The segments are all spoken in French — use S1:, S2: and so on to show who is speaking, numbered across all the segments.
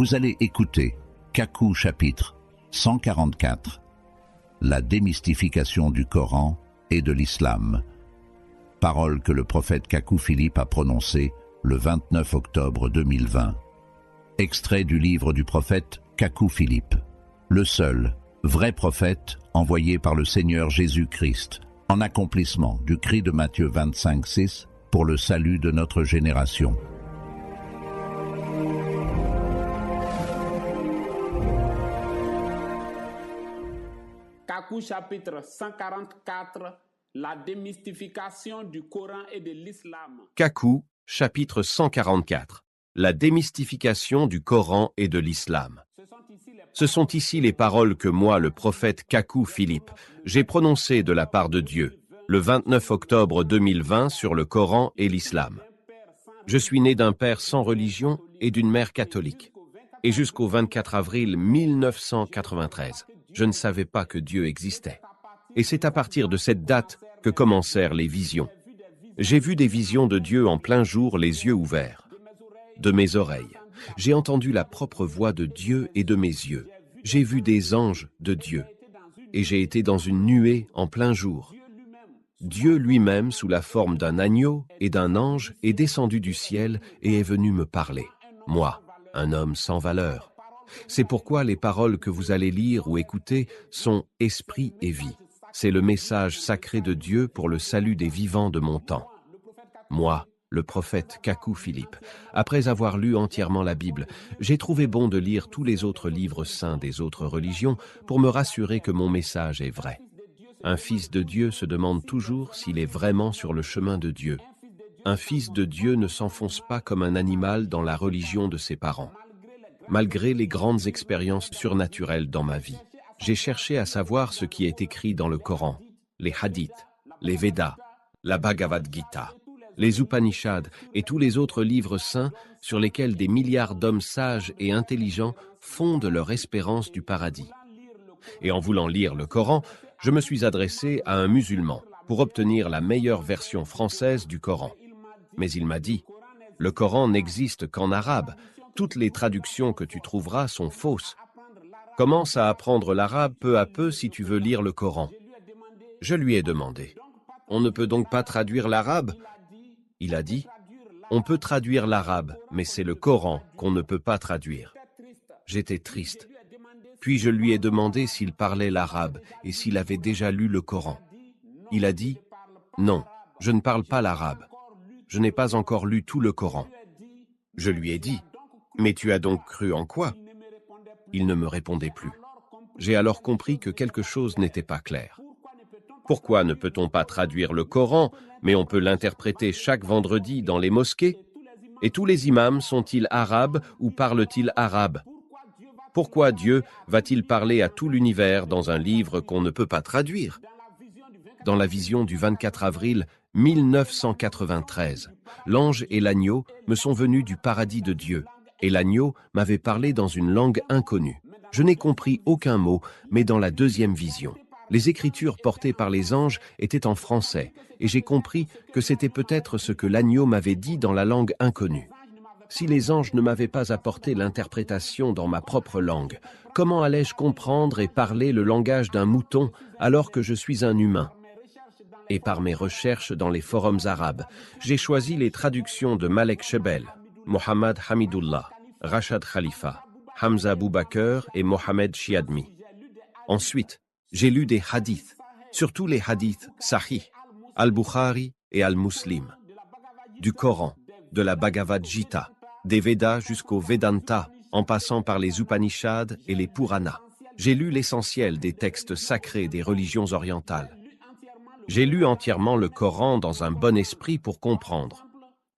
S1: Vous allez écouter Kakou chapitre 144, la démystification du Coran et de l'islam. Paroles que le prophète Kakou Philippe a prononcées le 29 octobre 2020. Extrait du livre du prophète Kakou Philippe, le seul vrai prophète envoyé par le Seigneur Jésus-Christ, en accomplissement du cri de Matthieu 25:6 pour le salut de notre génération.
S2: Kakou chapitre 144, la démystification du Coran et de l'islam.
S3: Kakou chapitre 144, la démystification du Coran et de l'islam. Ce sont ici les paroles que moi, le prophète Kakou Philippe, j'ai prononcées de la part de Dieu, le 29 octobre 2020 sur le Coran et l'islam. Je suis né d'un père sans religion et d'une mère catholique. Et jusqu'au 24 avril 1993, je ne savais pas que Dieu existait. Et c'est à partir de cette date que commencèrent les visions. J'ai vu des visions de Dieu en plein jour, les yeux ouverts. De mes oreilles, j'ai entendu la propre voix de Dieu et de mes yeux. J'ai vu des anges de Dieu. Et j'ai été dans une nuée en plein jour. Dieu lui-même, sous la forme d'un agneau et d'un ange, est descendu du ciel et est venu me parler. Moi, un homme sans valeur. C'est pourquoi les paroles que vous allez lire ou écouter sont esprit et vie. C'est le message sacré de Dieu pour le salut des vivants de mon temps. Moi, le prophète Kakou Philippe, après avoir lu entièrement la Bible, j'ai trouvé bon de lire tous les autres livres saints des autres religions pour me rassurer que mon message est vrai. Un fils de Dieu se demande toujours s'il est vraiment sur le chemin de Dieu. Un fils de Dieu ne s'enfonce pas comme un animal dans la religion de ses parents. Malgré les grandes expériences surnaturelles dans ma vie, j'ai cherché à savoir ce qui est écrit dans le Coran, les hadiths, les Védas, la Bhagavad Gita, les Upanishads et tous les autres livres saints sur lesquels des milliards d'hommes sages et intelligents fondent leur espérance du paradis. Et en voulant lire le Coran, je me suis adressé à un musulman pour obtenir la meilleure version française du Coran. Mais il m'a dit, « Le Coran n'existe qu'en arabe. Toutes les traductions que tu trouveras sont fausses. Commence à apprendre l'arabe peu à peu si tu veux lire le Coran. » Je lui ai demandé, « On ne peut donc pas traduire l'arabe ?» Il a dit, « On peut traduire l'arabe, mais c'est le Coran qu'on ne peut pas traduire. » J'étais triste. Puis je lui ai demandé s'il parlait l'arabe et s'il avait déjà lu le Coran. Il a dit, « Non, je ne parle pas l'arabe. Je n'ai pas encore lu tout le Coran. » Je lui ai dit, « Mais tu as donc cru en quoi ?» Il ne me répondait plus. J'ai alors compris que quelque chose n'était pas clair. Pourquoi ne peut-on pas traduire le Coran, mais on peut l'interpréter chaque vendredi dans les mosquées? Et tous les imams sont-ils arabes ou parlent-ils arabe? Pourquoi Dieu va-t-il parler à tout l'univers dans un livre qu'on ne peut pas traduire? Dans la vision du 24 avril 1993, l'ange et l'agneau me sont venus du paradis de Dieu, et l'agneau m'avait parlé dans une langue inconnue. Je n'ai compris aucun mot, mais dans la deuxième vision, les écritures portées par les anges étaient en français, et j'ai compris que c'était peut-être ce que l'agneau m'avait dit dans la langue inconnue. Si les anges ne m'avaient pas apporté l'interprétation dans ma propre langue, comment allais-je comprendre et parler le langage d'un mouton alors que je suis un humain? Et par mes recherches dans les forums arabes, j'ai choisi les traductions de Malek Shebel, Mohammad Hamidullah, Rachad Khalifa, Hamza Boubaker et Mohamed Chiadmi. Ensuite, j'ai lu des hadiths, surtout les hadiths Sahih, Al-Bukhari et Al-Muslim, du Coran, de la Bhagavad Gita, des Védas jusqu'au Vedanta, en passant par les Upanishads et les Puranas. J'ai lu l'essentiel des textes sacrés des religions orientales. J'ai lu entièrement le Coran dans un bon esprit pour comprendre.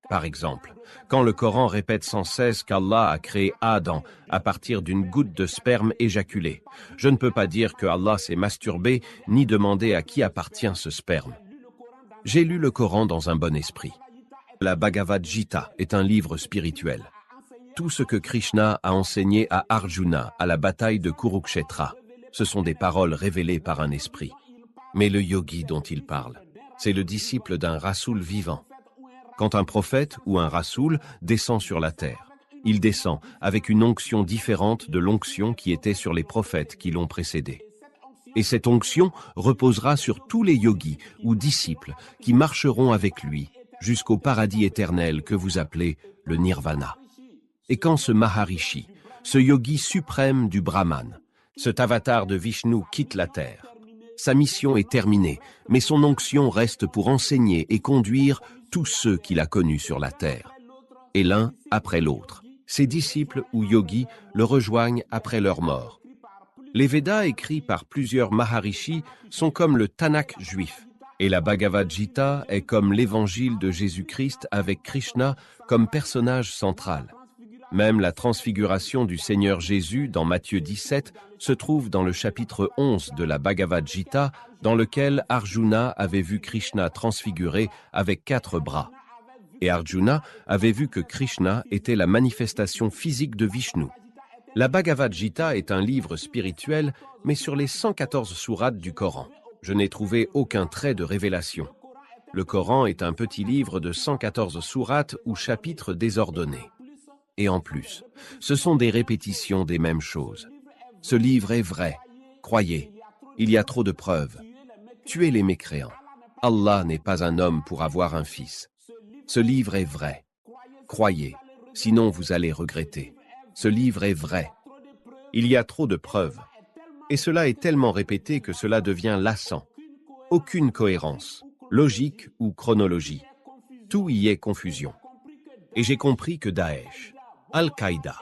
S3: Par exemple, quand le Coran répète sans cesse qu'Allah a créé Adam à partir d'une goutte de sperme éjaculé, je ne peux pas dire que Allah s'est masturbé ni demander à qui appartient ce sperme. J'ai lu le Coran dans un bon esprit. La Bhagavad Gita est un livre spirituel. Tout ce que Krishna a enseigné à Arjuna à la bataille de Kurukshetra, ce sont des paroles révélées par un esprit. Mais le yogi dont il parle, c'est le disciple d'un rasoul vivant. Quand un prophète ou un rasoul descend sur la terre, Il descend avec une onction différente de l'onction qui était sur les prophètes qui l'ont précédé. Et cette onction reposera sur tous les yogis ou disciples qui marcheront avec lui jusqu'au paradis éternel que vous appelez le nirvana. Et quand ce Maharishi, ce yogi suprême du Brahman, cet avatar de Vishnu quitte la terre, sa mission est terminée, mais son onction reste pour enseigner et conduire tous ceux qu'il a connus sur la terre. Et l'un après l'autre, ses disciples ou yogis le rejoignent après leur mort. Les Védas écrits par plusieurs Maharishis sont comme le Tanakh juif, et la Bhagavad Gita est comme l'évangile de Jésus-Christ avec Krishna comme personnage central. Même la transfiguration du Seigneur Jésus dans Matthieu 17 se trouve dans le chapitre 11 de la Bhagavad Gita, dans lequel Arjuna avait vu Krishna transfiguré avec 4 bras. Et Arjuna avait vu que Krishna était la manifestation physique de Vishnu. La Bhagavad Gita est un livre spirituel, mais sur les 114 sourates du Coran, je n'ai trouvé aucun trait de révélation. Le Coran est un petit livre de 114 sourates ou chapitres désordonnés. Et en plus, ce sont des répétitions des mêmes choses. Ce livre est vrai, croyez, il y a trop de preuves. Tuez les mécréants. Allah n'est pas un homme pour avoir un fils. Ce livre est vrai, croyez, sinon vous allez regretter. Ce livre est vrai. Il y a trop de preuves. Et cela est tellement répété que cela devient lassant. Aucune cohérence, logique ou chronologie. Tout y est confusion. Et j'ai compris que Daesh, Al-Qaïda,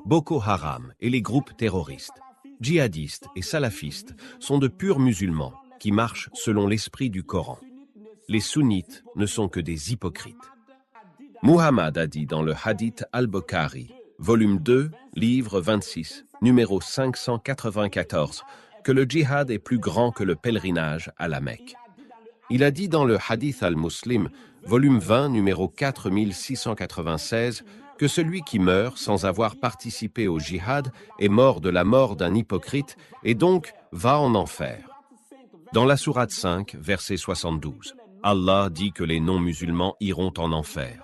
S3: Boko Haram et les groupes terroristes, djihadistes et salafistes sont de purs musulmans qui marchent selon l'esprit du Coran. Les sunnites ne sont que des hypocrites. Muhammad a dit dans le Hadith al-Bukhari, volume 2, livre 26, numéro 594, que le djihad est plus grand que le pèlerinage à la Mecque. Il a dit dans le Hadith al-Muslim, volume 20, numéro 4696, que celui qui meurt sans avoir participé au djihad est mort de la mort d'un hypocrite et donc va en enfer. Dans la sourate 5, verset 72, Allah dit que les non-musulmans iront en enfer.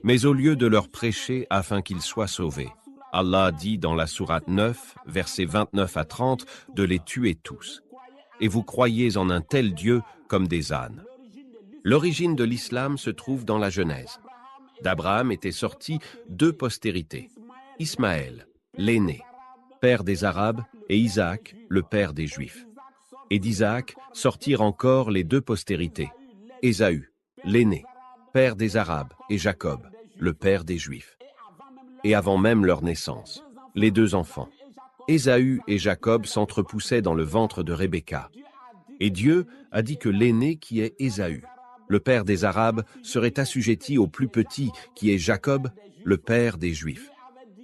S3: Mais au lieu de leur prêcher afin qu'ils soient sauvés, Allah dit dans la sourate 9, versets 29 à 30, de les tuer tous. Et vous croyez en un tel Dieu comme des ânes. L'origine de l'islam se trouve dans la Genèse. D'Abraham étaient sortis 2 postérités, Ismaël, l'aîné, père des Arabes, et Isaac, le père des Juifs. Et d'Isaac sortirent encore les 2 postérités, Ésaü, l'aîné, père des Arabes, et Jacob, le père des Juifs. Et avant même leur naissance, les 2 enfants, Ésaü et Jacob s'entrepoussaient dans le ventre de Rebecca. Et Dieu a dit que l'aîné qui est Ésaü, le père des Arabes, serait assujetti au plus petit qui est Jacob, le père des Juifs.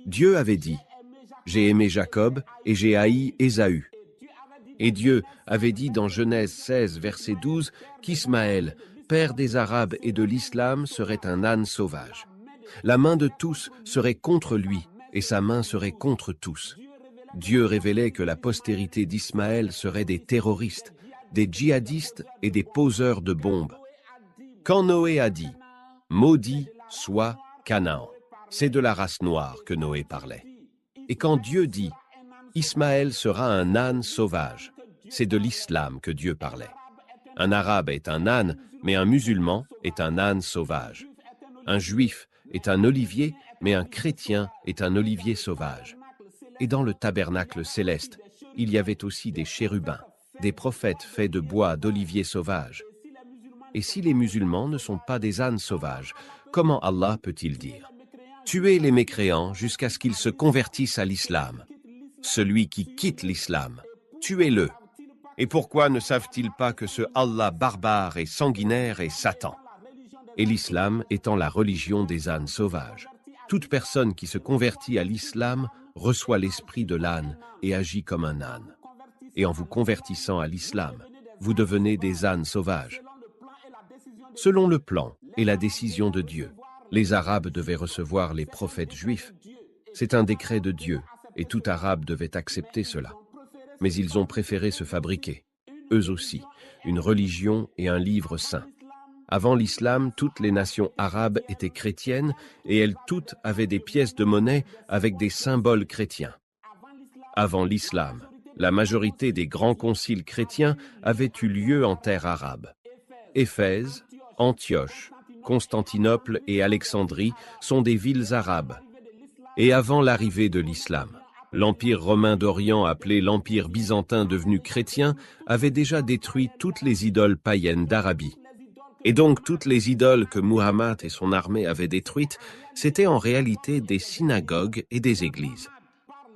S3: Dieu avait dit, « J'ai aimé Jacob et j'ai haï Ésaü. » Et Dieu avait dit dans Genèse 16, verset 12, qu'Ismaël, père des Arabes et de l'islam, serait un âne sauvage. La main de tous serait contre lui et sa main serait contre tous. Dieu révélait que la postérité d'Ismaël serait des terroristes, des djihadistes et des poseurs de bombes. Quand Noé a dit « Maudit soit Canaan », c'est de la race noire que Noé parlait. Et quand Dieu dit « Ismaël sera un âne sauvage », c'est de l'islam que Dieu parlait. Un arabe est un âne, mais un musulman est un âne sauvage. Un juif est un olivier, mais un chrétien est un olivier sauvage. Et dans le tabernacle céleste, il y avait aussi des chérubins, des prophètes faits de bois d'olivier sauvage. Et si les musulmans ne sont pas des ânes sauvages, comment Allah peut-il dire « Tuez les mécréants jusqu'à ce qu'ils se convertissent à l'islam. Celui qui quitte l'islam, tuez-le. » Et pourquoi ne savent-ils pas que ce Allah barbare et sanguinaire est Satan? Et l'islam étant la religion des ânes sauvages. Toute personne qui se convertit à l'islam reçoit l'esprit de l'âne et agit comme un âne. Et en vous convertissant à l'islam, vous devenez des ânes sauvages. Selon le plan et la décision de Dieu, les Arabes devaient recevoir les prophètes juifs. C'est un décret de Dieu, et tout Arabe devait accepter cela. Mais ils ont préféré se fabriquer, eux aussi, une religion et un livre saint. Avant l'islam, toutes les nations arabes étaient chrétiennes et elles toutes avaient des pièces de monnaie avec des symboles chrétiens. Avant l'islam, la majorité des grands conciles chrétiens avaient eu lieu en terre arabe. Éphèse, Antioche, Constantinople et Alexandrie sont des villes arabes. Et avant l'arrivée de l'islam, l'Empire romain d'Orient, appelé l'Empire byzantin devenu chrétien, avait déjà détruit toutes les idoles païennes d'Arabie. Et donc toutes les idoles que Muhammad et son armée avaient détruites, c'étaient en réalité des synagogues et des églises.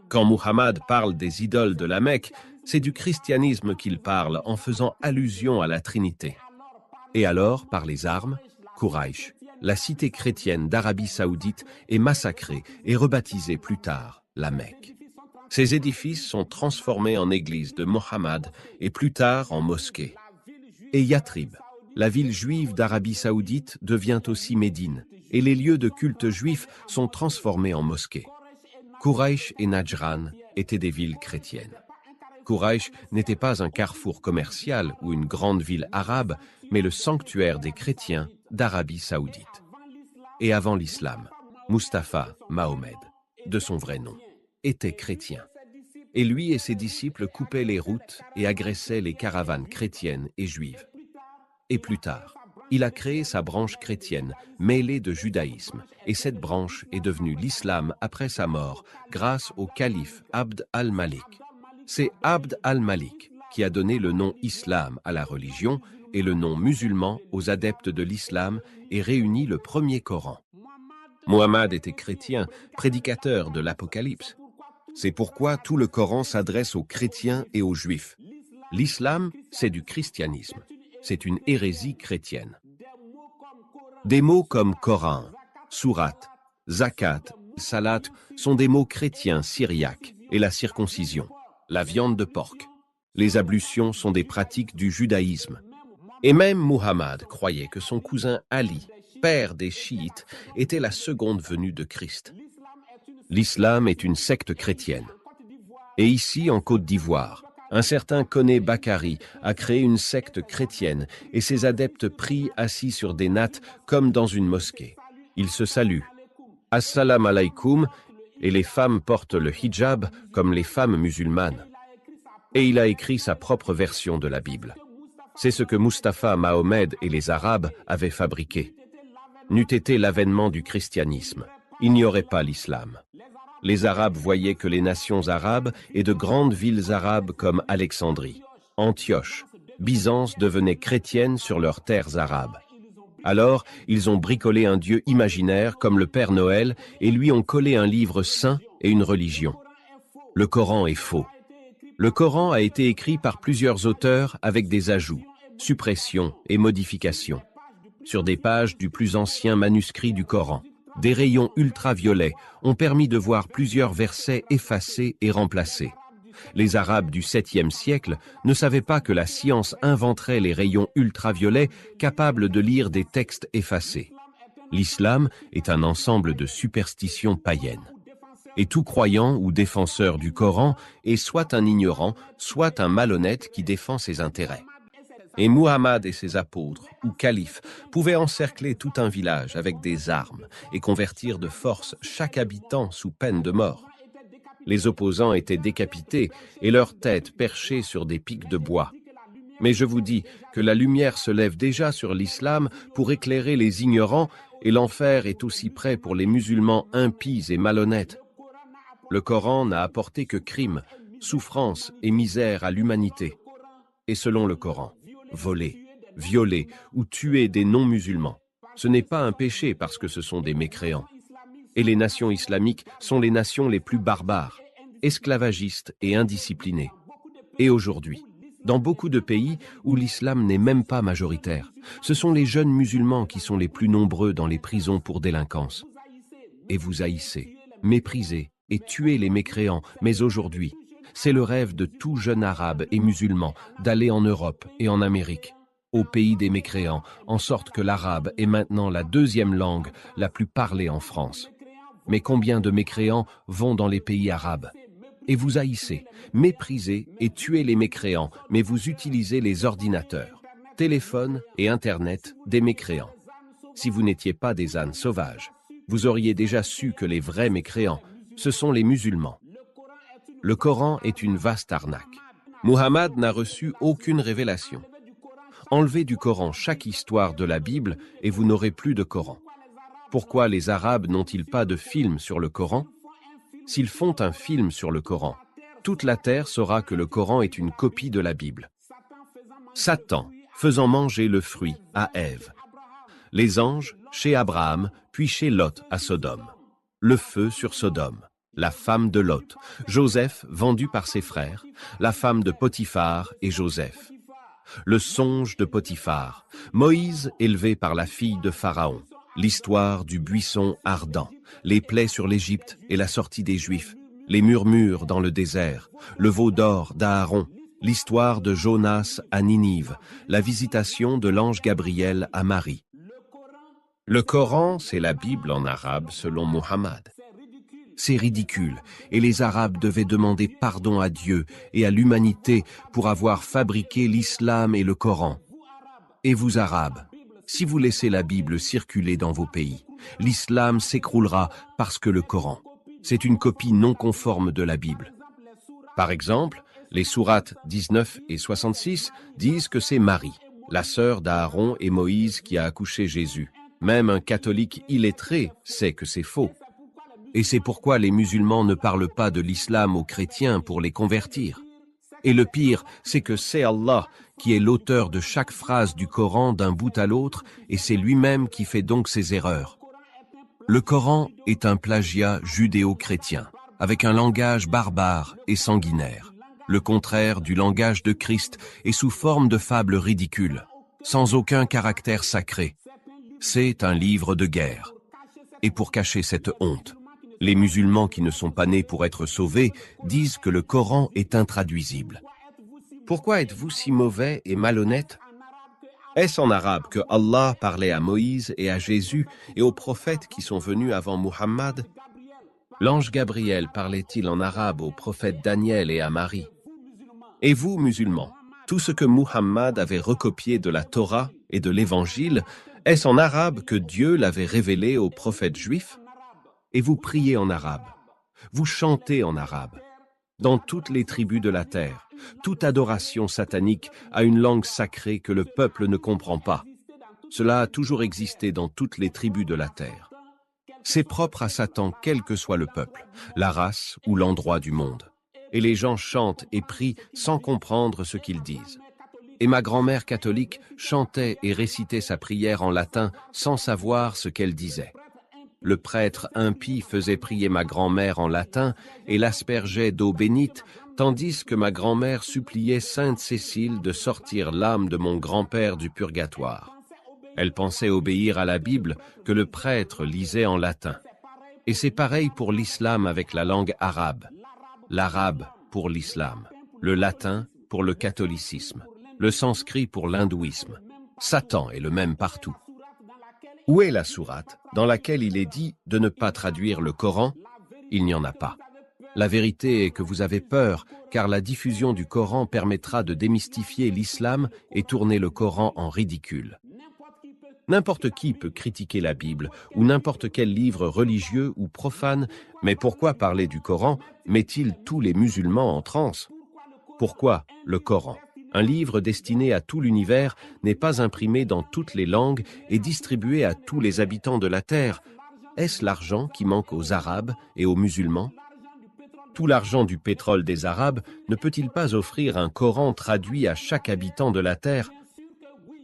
S3: Quand Muhammad parle des idoles de la Mecque, c'est du christianisme qu'il parle en faisant allusion à la Trinité. Et alors, par les armes, Quraïsh, la cité chrétienne d'Arabie Saoudite, est massacrée et rebaptisée plus tard la Mecque. Ces édifices sont transformés en églises de Mohammed et plus tard en mosquées. Et Yatrib, la ville juive d'Arabie Saoudite, devient aussi Médine, et les lieux de culte juifs sont transformés en mosquées. Quraïsh et Najran étaient des villes chrétiennes. Quraïsh n'était pas un carrefour commercial ou une grande ville arabe, mais le sanctuaire des chrétiens d'Arabie Saoudite. Et avant l'islam, Mustapha Mahomed, de son vrai nom, était chrétien. Et lui et ses disciples coupaient les routes et agressaient les caravanes chrétiennes et juives. Et plus tard, il a créé sa branche chrétienne, mêlée de judaïsme, et cette branche est devenue l'islam après sa mort, grâce au calife Abd al-Malik. C'est Abd al-Malik qui a donné le nom islam à la religion et le nom musulman aux adeptes de l'islam et réuni le premier Coran. Muhammad était chrétien, prédicateur de l'Apocalypse. C'est pourquoi tout le Coran s'adresse aux chrétiens et aux juifs. L'islam, c'est du christianisme. C'est une hérésie chrétienne. Des mots comme Coran, Sourate, Zakat, Salat sont des mots chrétiens syriaques et la circoncision, la viande de porc. Les ablutions sont des pratiques du judaïsme. Et même Muhammad croyait que son cousin Ali, père des chiites, était la seconde venue de Christ. L'islam est une secte chrétienne. Et ici, en Côte d'Ivoire, un certain Koné Bakari a créé une secte chrétienne et ses adeptes prient assis sur des nattes comme dans une mosquée. Ils se saluent. Assalamu alaikum, et les femmes portent le hijab comme les femmes musulmanes. Et il a écrit sa propre version de la Bible. C'est ce que Mustapha Mahomed et les Arabes avaient fabriqué. N'eût été l'avènement du christianisme, il n'y aurait pas l'islam. Les Arabes voyaient que les nations arabes et de grandes villes arabes comme Alexandrie, Antioche, Byzance devenaient chrétiennes sur leurs terres arabes. Alors, ils ont bricolé un dieu imaginaire comme le Père Noël et lui ont collé un livre saint et une religion. Le Coran est faux. Le Coran a été écrit par plusieurs auteurs avec des ajouts, suppressions et modifications. Sur des pages du plus ancien manuscrit du Coran, des rayons ultraviolets ont permis de voir plusieurs versets effacés et remplacés. Les Arabes du 7e siècle ne savaient pas que la science inventerait les rayons ultraviolets capables de lire des textes effacés. L'islam est un ensemble de superstitions païennes. Et tout croyant ou défenseur du Coran est soit un ignorant, soit un malhonnête qui défend ses intérêts. Et Muhammad et ses apôtres, ou califes, pouvaient encercler tout un village avec des armes et convertir de force chaque habitant sous peine de mort. Les opposants étaient décapités et leurs têtes perchées sur des pics de bois. Mais je vous dis que la lumière se lève déjà sur l'islam pour éclairer les ignorants et l'enfer est aussi près pour les musulmans impies et malhonnêtes. Le Coran n'a apporté que crimes, souffrances et misère à l'humanité. Et selon le Coran, voler, violer ou tuer des non-musulmans, ce n'est pas un péché parce que ce sont des mécréants. Et les nations islamiques sont les nations les plus barbares, esclavagistes et indisciplinées. Et aujourd'hui, dans beaucoup de pays où l'islam n'est même pas majoritaire, ce sont les jeunes musulmans qui sont les plus nombreux dans les prisons pour délinquance. Et vous haïssez, méprisez et tuez les mécréants, mais aujourd'hui, c'est le rêve de tout jeune arabe et musulman d'aller en Europe et en Amérique, au pays des mécréants, en sorte que l'arabe est maintenant la deuxième langue la plus parlée en France. Mais combien de mécréants vont dans les pays arabes? Et vous haïssez, méprisez et tuez les mécréants, mais vous utilisez les ordinateurs, téléphone et Internet des mécréants. Si vous n'étiez pas des ânes sauvages, vous auriez déjà su que les vrais mécréants, ce sont les musulmans. Le Coran est une vaste arnaque. Muhammad n'a reçu aucune révélation. Enlevez du Coran chaque histoire de la Bible et vous n'aurez plus de Coran. Pourquoi les Arabes n'ont-ils pas de film sur le Coran? S'ils font un film sur le Coran, toute la terre saura que le Coran est une copie de la Bible. Satan faisant manger le fruit à Ève. Les anges chez Abraham, puis chez Lot à Sodome. Le feu sur Sodome. La femme de Lot. Joseph vendu par ses frères. La femme de Potiphar et Joseph. Le songe de Potiphar. Moïse élevé par la fille de Pharaon. L'histoire du buisson ardent. Les plaies sur l'Égypte et la sortie des Juifs. Les murmures dans le désert. Le veau d'or d'Aaron. L'histoire de Jonas à Ninive. La visitation de l'ange Gabriel à Marie. Le Coran, c'est la Bible en arabe selon Muhammad. C'est ridicule, et les Arabes devaient demander pardon à Dieu et à l'humanité pour avoir fabriqué l'islam et le Coran. Et vous, Arabes, si vous laissez la Bible circuler dans vos pays, l'islam s'écroulera parce que le Coran, c'est une copie non conforme de la Bible. Par exemple, les sourates 19 et 66 disent que c'est Marie, la sœur d'Aaron et Moïse qui a accouché Jésus. Même un catholique illettré sait que c'est faux. Et c'est pourquoi les musulmans ne parlent pas de l'islam aux chrétiens pour les convertir. Et le pire, c'est que c'est Allah qui est l'auteur de chaque phrase du Coran d'un bout à l'autre, et c'est lui-même qui fait donc ses erreurs. Le Coran est un plagiat judéo-chrétien, avec un langage barbare et sanguinaire, le contraire du langage de Christ et sous forme de fables ridicules, sans aucun caractère sacré. C'est un livre de guerre. Et pour cacher cette honte, les musulmans qui ne sont pas nés pour être sauvés disent que le Coran est intraduisible. Pourquoi êtes-vous si mauvais et malhonnête? Est-ce en arabe que Allah parlait à Moïse et à Jésus et aux prophètes qui sont venus avant Muhammad? L'ange Gabriel parlait-il en arabe aux prophètes Daniel et à Marie? Et vous, musulmans, tout ce que Muhammad avait recopié de la Torah et de l'Évangile, est-ce en arabe que Dieu l'avait révélé aux prophètes juifs? Et vous priez en arabe, vous chantez en arabe. Dans toutes les tribus de la terre, toute adoration satanique a une langue sacrée que le peuple ne comprend pas. Cela a toujours existé dans toutes les tribus de la terre. C'est propre à Satan quel que soit le peuple, la race ou l'endroit du monde. Et les gens chantent et prient sans comprendre ce qu'ils disent. Et ma grand-mère catholique chantait et récitait sa prière en latin sans savoir ce qu'elle disait. Le prêtre impie faisait prier ma grand-mère en latin et l'aspergeait d'eau bénite, tandis que ma grand-mère suppliait Sainte Cécile de sortir l'âme de mon grand-père du purgatoire. Elle pensait obéir à la Bible que le prêtre lisait en latin. Et c'est pareil pour l'islam avec la langue arabe. L'arabe pour l'islam, le latin pour le catholicisme, le sanskrit pour l'hindouisme. Satan est le même partout. Où est la sourate dans laquelle il est dit de ne pas traduire le Coran? Il n'y en a pas. La vérité est que vous avez peur, car la diffusion du Coran permettra de démystifier l'islam et tourner le Coran en ridicule. N'importe qui peut critiquer la Bible ou n'importe quel livre religieux ou profane, mais pourquoi parler du Coran met-il tous les musulmans en transe? Pourquoi le Coran, un livre destiné à tout l'univers, n'est pas imprimé dans toutes les langues et distribué à tous les habitants de la terre? Est-ce l'argent qui manque aux Arabes et aux musulmans? Tout l'argent du pétrole des Arabes ne peut-il pas offrir un Coran traduit à chaque habitant de la terre?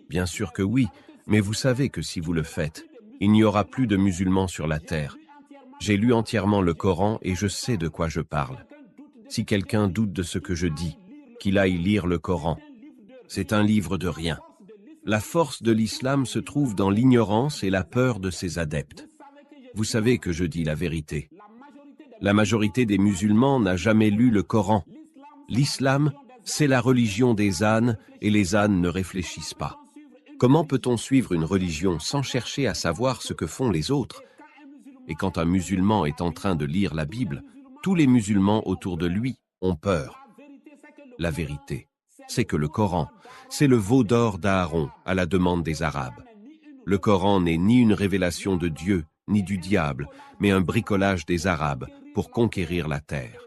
S3: Bien sûr que oui, mais vous savez que si vous le faites, il n'y aura plus de musulmans sur la terre. J'ai lu entièrement le Coran et je sais de quoi je parle. Si quelqu'un doute de ce que je dis, qu'il aille lire le Coran. C'est un livre de rien. La force de l'islam se trouve dans l'ignorance et la peur de ses adeptes. Vous savez que je dis la vérité. La majorité des musulmans n'a jamais lu le Coran. L'islam, c'est la religion des ânes et les ânes ne réfléchissent pas. Comment peut-on suivre une religion sans chercher à savoir ce que font les autres? Et quand un musulman est en train de lire la Bible, tous les musulmans autour de lui ont peur. La vérité, c'est que le Coran, c'est le veau d'or d'Aaron à la demande des Arabes. Le Coran n'est ni une révélation de Dieu, ni du diable, mais un bricolage des Arabes pour conquérir la terre.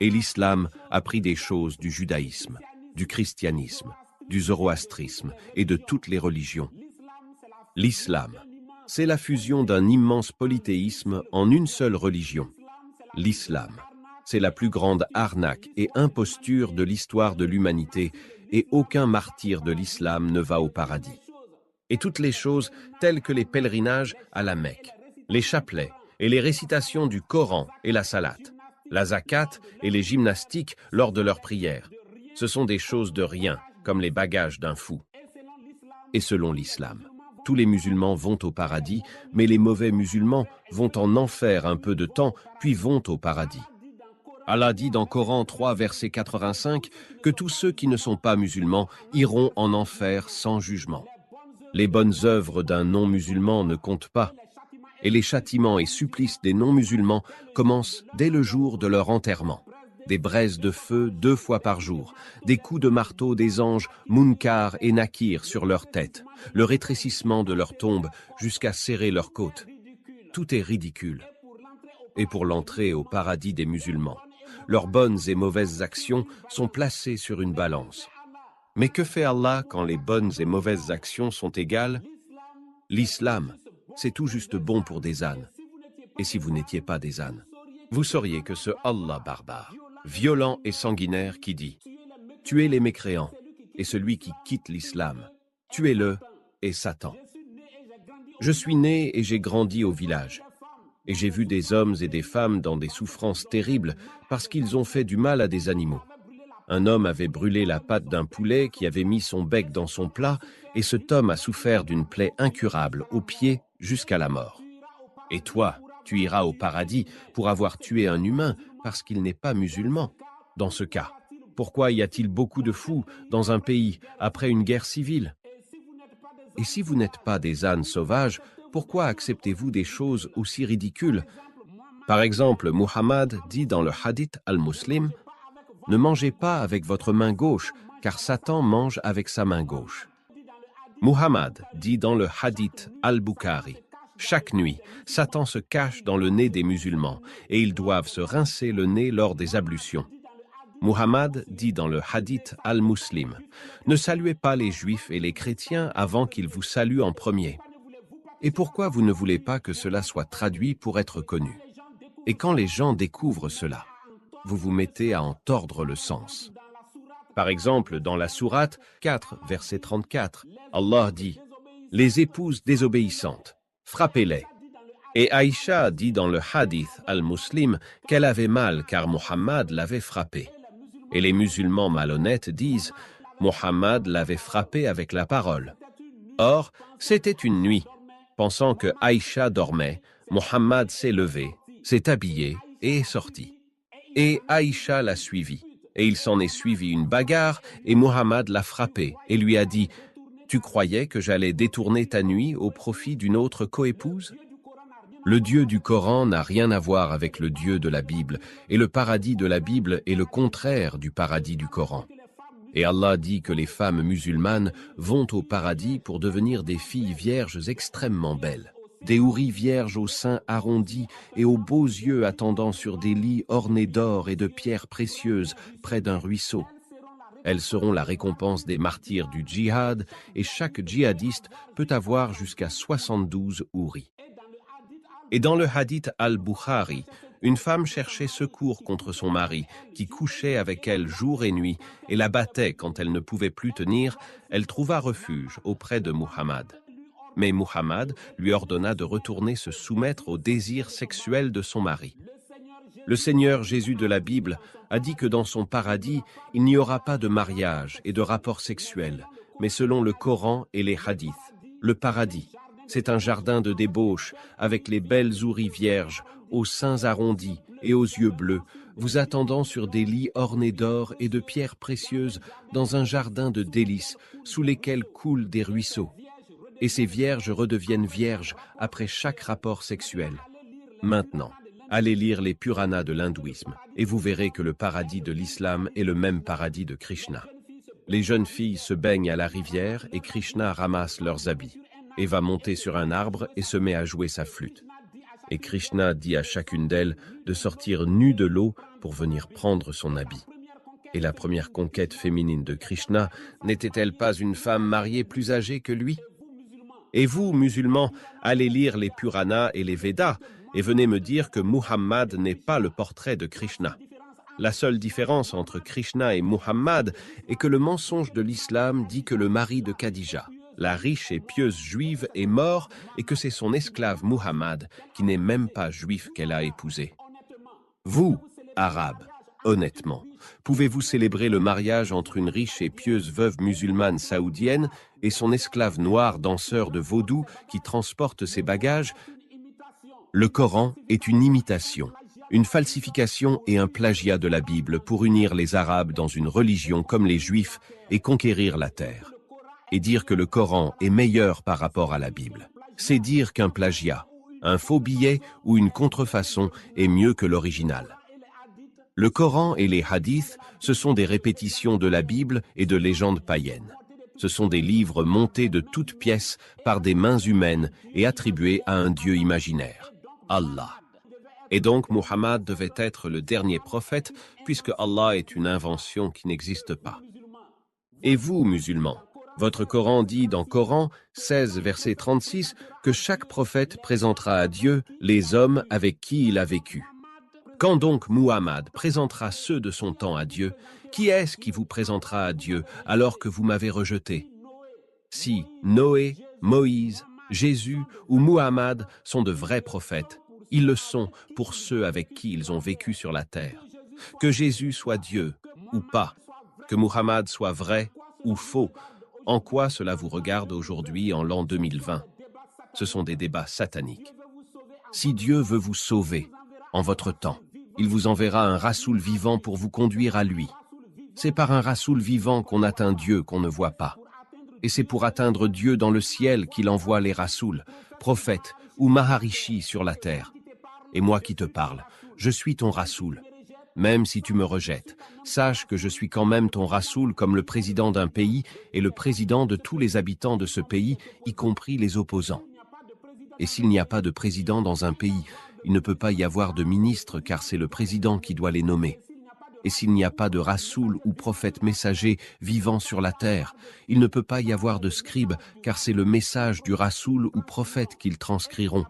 S3: Et l'islam a pris des choses du judaïsme, du christianisme, du zoroastrisme et de toutes les religions. L'islam, c'est la fusion d'un immense polythéisme en une seule religion. L'islam, c'est la plus grande arnaque et imposture de l'histoire de l'humanité et aucun martyr de l'islam ne va au paradis. Et toutes les choses telles que les pèlerinages à la Mecque, les chapelets et les récitations du Coran et la salate, la zakat et les gymnastiques lors de leurs prières, ce sont des choses de rien, comme les bagages d'un fou. Et selon l'islam, tous les musulmans vont au paradis, mais les mauvais musulmans vont en enfer un peu de temps, puis vont au paradis. Allah dit dans Coran 3, verset 85, que tous ceux qui ne sont pas musulmans iront en enfer sans jugement. Les bonnes œuvres d'un non-musulman ne comptent pas, et les châtiments et supplices des non-musulmans commencent dès le jour de leur enterrement. Des braises de feu 2 fois par jour, des coups de marteau des anges Munkar et Nakir sur leur tête, le rétrécissement de leur tombe jusqu'à serrer leurs côtes. Tout est ridicule. Et pour l'entrée au paradis des musulmans, leurs bonnes et mauvaises actions sont placées sur une balance. Mais que fait Allah quand les bonnes et mauvaises actions sont égales? L'islam, c'est tout juste bon pour des ânes. Et si vous n'étiez pas des ânes, vous sauriez que ce Allah barbare, violent et sanguinaire qui dit « Tuez les mécréants, et celui qui quitte l'islam, tuez-le et Satan. » Je suis né et j'ai grandi au village, et j'ai vu des hommes et des femmes dans des souffrances terribles parce qu'ils ont fait du mal à des animaux. Un homme avait brûlé la patte d'un poulet qui avait mis son bec dans son plat et cet homme a souffert d'une plaie incurable au pied jusqu'à la mort. Et toi, tu iras au paradis pour avoir tué un humain parce qu'il n'est pas musulman. Dans ce cas, pourquoi y a-t-il beaucoup de fous dans un pays après une guerre civile? Et si vous n'êtes pas des ânes sauvages, pourquoi acceptez-vous des choses aussi ridicules? Par exemple, Muhammad dit dans le hadith al-Muslim, « Ne mangez pas avec votre main gauche, car Satan mange avec sa main gauche. » Muhammad dit dans le hadith al-Bukhari, « Chaque nuit, Satan se cache dans le nez des musulmans et ils doivent se rincer le nez lors des ablutions. » Muhammad dit dans le hadith al-Muslim, « Ne saluez pas les juifs et les chrétiens avant qu'ils vous saluent en premier. » Et pourquoi vous ne voulez pas que cela soit traduit pour être connu? Et quand les gens découvrent cela, vous vous mettez à en tordre le sens. Par exemple, dans la sourate 4, verset 34, Allah dit « Les épouses désobéissantes, frappez-les. » Et Aïcha dit dans le hadith al-Muslim qu'elle avait mal car Muhammad l'avait frappée. Et les musulmans malhonnêtes disent « Muhammad l'avait frappée avec la parole. » Or, c'était une nuit. Pensant que Aïcha dormait, Muhammad s'est levé, s'est habillé et est sorti. Et Aïcha l'a suivi. Et il s'en est suivi une bagarre et Muhammad l'a frappé et lui a dit « Tu croyais que j'allais détourner ta nuit au profit d'une autre coépouse ?» Le Dieu du Coran n'a rien à voir avec le Dieu de la Bible et le paradis de la Bible est le contraire du paradis du Coran. Et Allah dit que les femmes musulmanes vont au paradis pour devenir des filles vierges extrêmement belles, des houris vierges aux seins arrondis et aux beaux yeux attendant sur des lits ornés d'or et de pierres précieuses près d'un ruisseau. Elles seront la récompense des martyrs du djihad et chaque djihadiste peut avoir jusqu'à 72 houris. Et dans le hadith al-Bukhari, une femme cherchait secours contre son mari, qui couchait avec elle jour et nuit et la battait quand elle ne pouvait plus tenir. Elle trouva refuge auprès de Muhammad. Mais Muhammad lui ordonna de retourner se soumettre au désir sexuel de son mari. Le Seigneur Jésus de la Bible a dit que dans son paradis, il n'y aura pas de mariage et de rapports sexuels, mais selon le Coran et les hadiths, le paradis, c'est un jardin de débauche avec les belles houris vierges, aux seins arrondis et aux yeux bleus, vous attendant sur des lits ornés d'or et de pierres précieuses dans un jardin de délices sous lesquels coulent des ruisseaux. Et ces vierges redeviennent vierges après chaque rapport sexuel. Maintenant, allez lire les Puranas de l'hindouisme et vous verrez que le paradis de l'islam est le même paradis de Krishna. Les jeunes filles se baignent à la rivière et Krishna ramasse leurs habits et va monter sur un arbre et se met à jouer sa flûte. Et Krishna dit à chacune d'elles de sortir nue de l'eau pour venir prendre son habit. Et la première conquête féminine de Krishna n'était-elle pas une femme mariée plus âgée que lui? Et vous, musulmans, allez lire les Puranas et les Védas et venez me dire que Muhammad n'est pas le portrait de Krishna. La seule différence entre Krishna et Muhammad est que le mensonge de l'islam dit que le mari de Khadija, la riche et pieuse juive, est mort et que c'est son esclave Muhammad, qui n'est même pas juif, qu'elle a épousé. Vous, Arabes, honnêtement, pouvez-vous célébrer le mariage entre une riche et pieuse veuve musulmane saoudienne et son esclave noir danseur de vaudou qui transporte ses bagages? Le Coran est une imitation, une falsification et un plagiat de la Bible pour unir les Arabes dans une religion comme les Juifs et conquérir la terre. Et dire que le Coran est meilleur par rapport à la Bible, c'est dire qu'un plagiat, un faux billet ou une contrefaçon est mieux que l'original. Le Coran et les hadiths, ce sont des répétitions de la Bible et de légendes païennes. Ce sont des livres montés de toutes pièces par des mains humaines et attribués à un Dieu imaginaire, Allah. Et donc Muhammad devait être le dernier prophète puisque Allah est une invention qui n'existe pas. Et vous, musulmans, votre Coran dit dans Coran 16, verset 36, que chaque prophète présentera à Dieu les hommes avec qui il a vécu. Quand donc Muhammad présentera ceux de son temps à Dieu, qui est-ce qui vous présentera à Dieu alors que vous m'avez rejeté? Si Noé, Moïse, Jésus ou Muhammad sont de vrais prophètes, ils le sont pour ceux avec qui ils ont vécu sur la terre. Que Jésus soit Dieu ou pas, que Muhammad soit vrai ou faux, en quoi cela vous regarde aujourd'hui en l'an 2020? Ce sont des débats sataniques. Si Dieu veut vous sauver en votre temps, il vous enverra un rasoul vivant pour vous conduire à lui. C'est par un rasoul vivant qu'on atteint Dieu qu'on ne voit pas. Et c'est pour atteindre Dieu dans le ciel qu'il envoie les rasouls, prophètes ou maharishi sur la terre. Et moi qui te parle, je suis ton rasoul. Même si tu me rejettes, sache que je suis quand même ton rasoul comme le président d'un pays et le président de tous les habitants de ce pays, y compris les opposants. Et s'il n'y a pas de président dans un pays, il ne peut pas y avoir de ministre car c'est le président qui doit les nommer. Et s'il n'y a pas de rasoul ou prophète messager vivant sur la terre, il ne peut pas y avoir de scribe car c'est le message du rasoul ou prophète qu'ils transcriront.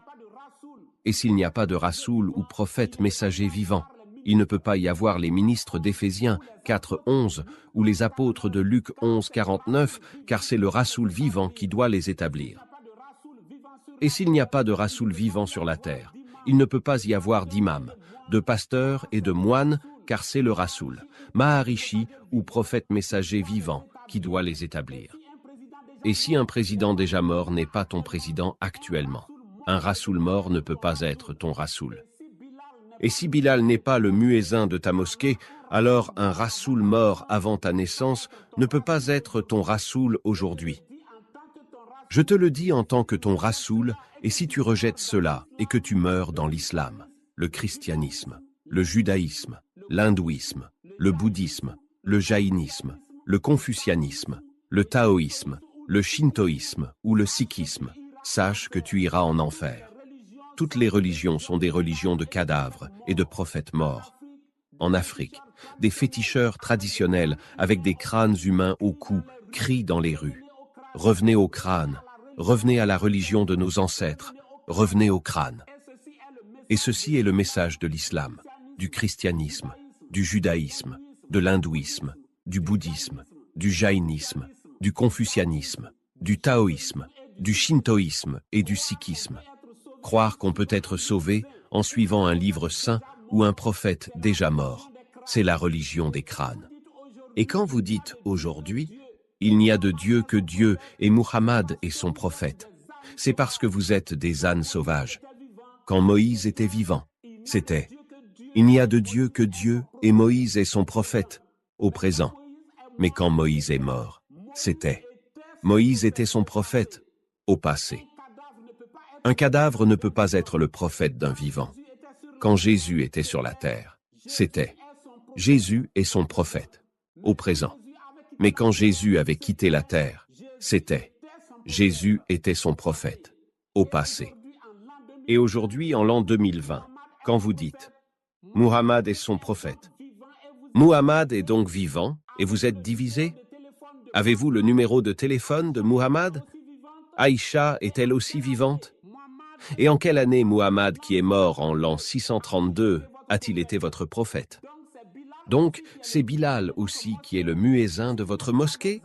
S3: Et s'il n'y a pas de rasoul ou prophète messager vivant, il ne peut pas y avoir les ministres d'Éphésiens 4.11 ou les apôtres de Luc 11.49 car c'est le rasoul vivant qui doit les établir. Et s'il n'y a pas de rasoul vivant sur la terre, il ne peut pas y avoir d'imam, de pasteur et de moine car c'est le rasoul, maharishi ou prophète messager vivant qui doit les établir. Et si un président déjà mort n'est pas ton président actuellement, un rasoul mort ne peut pas être ton rasoul. Et si Bilal n'est pas le muezzin de ta mosquée, alors un rasoul mort avant ta naissance ne peut pas être ton rasoul aujourd'hui. Je te le dis en tant que ton rasoul, et si tu rejettes cela et que tu meurs dans l'islam, le christianisme, le judaïsme, l'hindouisme, le bouddhisme, le jaïnisme, le confucianisme, le taoïsme, le shintoïsme ou le sikhisme, sache que tu iras en enfer. Toutes les religions sont des religions de cadavres et de prophètes morts. En Afrique, des féticheurs traditionnels avec des crânes humains au cou crient dans les rues. Revenez au crâne, revenez à la religion de nos ancêtres, revenez au crâne. Et ceci est le message de l'islam, du christianisme, du judaïsme, de l'hindouisme, du bouddhisme, du jaïnisme, du confucianisme, du taoïsme, du shintoïsme et du sikhisme. Croire qu'on peut être sauvé en suivant un livre saint ou un prophète déjà mort, c'est la religion des crânes. Et quand vous dites aujourd'hui, il n'y a de Dieu que Dieu et Muhammad est son prophète, c'est parce que vous êtes des ânes sauvages. Quand Moïse était vivant, c'était « Il n'y a de Dieu que Dieu et Moïse est son prophète » au présent. Mais quand Moïse est mort, c'était « Moïse était son prophète » au passé. Un cadavre ne peut pas être le prophète d'un vivant. Quand Jésus était sur la terre, c'était « Jésus est son prophète » au présent. Mais quand Jésus avait quitté la terre, Jésus était son prophète, au passé. Et aujourd'hui, en l'an 2020, quand vous dites « Muhammad est son prophète », Muhammad est donc vivant et vous êtes divisé? Avez-vous le numéro de téléphone de Muhammad? Aïcha est-elle aussi vivante? Et en quelle année Muhammad, qui est mort en l'an 632, a-t-il été votre prophète? Donc, c'est Bilal aussi qui est le muezzin de votre mosquée?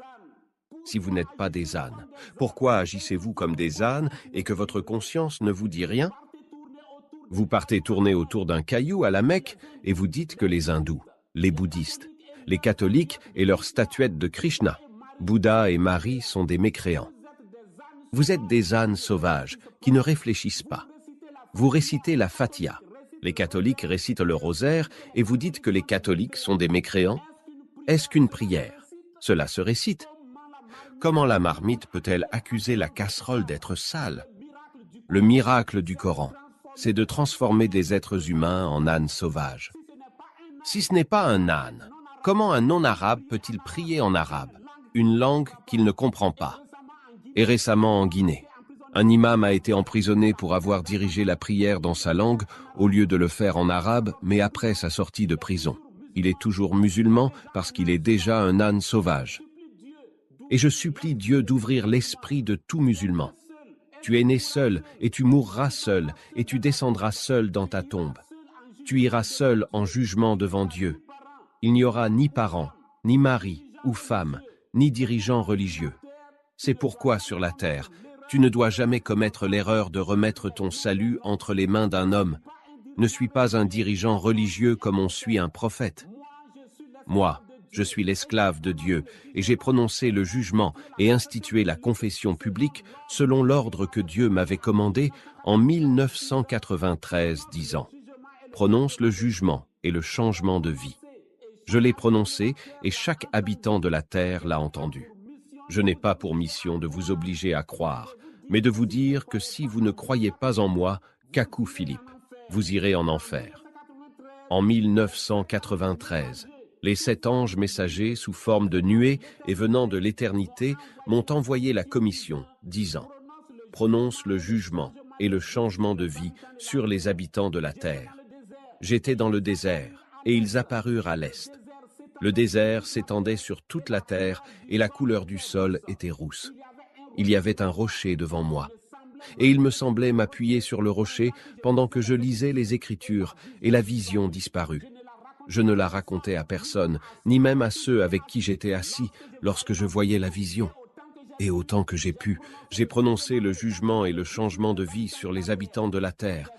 S3: Si vous n'êtes pas des ânes, pourquoi agissez-vous comme des ânes et que votre conscience ne vous dit rien? Vous partez tourner autour d'un caillou à la Mecque et vous dites que les hindous, les bouddhistes, les catholiques et leurs statuettes de Krishna, Bouddha et Marie sont des mécréants. Vous êtes des ânes sauvages qui ne réfléchissent pas. Vous récitez la Fatiha. Les catholiques récitent le rosaire et vous dites que les catholiques sont des mécréants? Est-ce qu'une prière? Cela se récite. Comment la marmite peut-elle accuser la casserole d'être sale? Le miracle du Coran, c'est de transformer des êtres humains en ânes sauvages. Si ce n'est pas un âne, comment un non-arabe peut-il prier en arabe, une langue qu'il ne comprend pas? Et récemment en Guinée, un imam a été emprisonné pour avoir dirigé la prière dans sa langue au lieu de le faire en arabe, mais après sa sortie de prison. Il est toujours musulman parce qu'il est déjà un âne sauvage. Et je supplie Dieu d'ouvrir l'esprit de tout musulman. Tu es né seul et tu mourras seul et tu descendras seul dans ta tombe. Tu iras seul en jugement devant Dieu. Il n'y aura ni parents, ni mari ou femme, ni dirigeants religieux. C'est pourquoi sur la terre, tu ne dois jamais commettre l'erreur de remettre ton salut entre les mains d'un homme. Ne suis pas un dirigeant religieux comme on suit un prophète. Moi, je suis l'esclave de Dieu et j'ai prononcé le jugement et institué la confession publique selon l'ordre que Dieu m'avait commandé en 1993, disant « Prononce le jugement et le changement de vie ». Je l'ai prononcé et chaque habitant de la terre l'a entendu. Je n'ai pas pour mission de vous obliger à croire, mais de vous dire que si vous ne croyez pas en moi, Kakou Philippe, vous irez en enfer. En 1993, les 7 anges messagers sous forme de nuées et venant de l'éternité m'ont envoyé la commission, disant « Prononce le jugement et le changement de vie sur les habitants de la terre. » J'étais dans le désert et ils apparurent à l'est. Le désert s'étendait sur toute la terre et la couleur du sol était rousse. Il y avait un rocher devant moi. Et il me semblait m'appuyer sur le rocher pendant que je lisais les Écritures et la vision disparut. Je ne la racontais à personne, ni même à ceux avec qui j'étais assis lorsque je voyais la vision. Et autant que j'ai pu, j'ai prononcé le jugement et le changement de vie sur les habitants de la terre.